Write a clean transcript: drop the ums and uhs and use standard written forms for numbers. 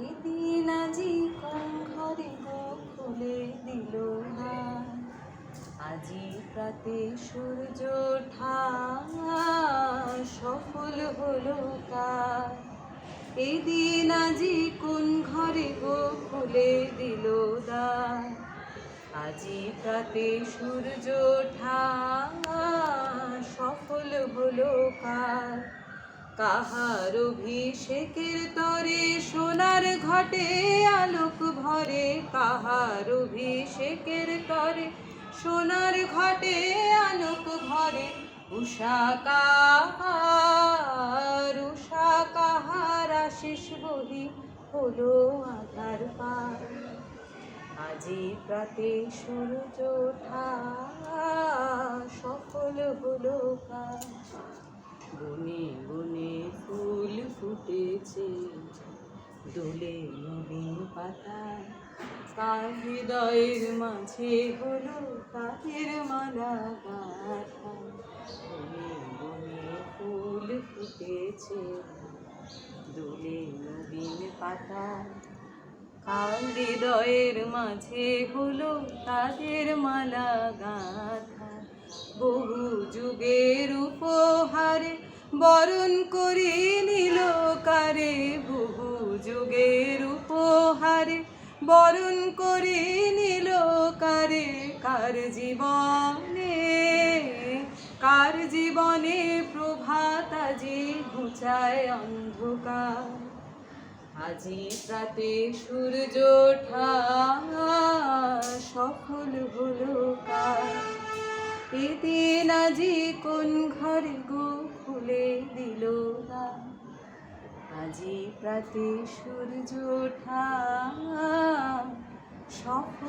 এদিন আজি কোন ঘরে গো খুলে দিল না, আজি প্রাতে সূর্য ওঠা সফল হলো কার। এদিন আজি কোন ঘরে গো খুলে দিল দ্বার, আজি প্রাতে সূর্য ওঠা সফল হলো কার। কাহার অভিষেকের তরে সোনার ঘটে আলোক ভরে, কাহার অভিষেকের তরে সোনার ঘটে আলোক ভরে। উষা কাহার আশিস বহি হলো আধার পার, আজি প্রাতে সূর্য ওঠা সফল হলো কার। বনে বনে ফুল ফুটেছে দোলে নবীন পাতা, কার হৃদয়ের মাঝে হলো তাদের মালা গাঁথা। বনে বনে ফুল ফুটেছে দোলে নবীন পাতা, কার হৃদয়ের মাঝে হলো তাদের মালা গাঁথা। বহু যুগের উপহারে বরণ করে নিল কারে, বহু যুগের উপহারে বরণ করে নিল কারে। কার জীবনে প্রভাত আজি ঘুচায় অন্ধকার, আজি প্রাতে সূর্য ওঠা সফল হলো কার। এদিন আজি কোন ঘরে গো খুলে দিল দ্বার, আজি প্রাতে সূর্য ওঠা সফল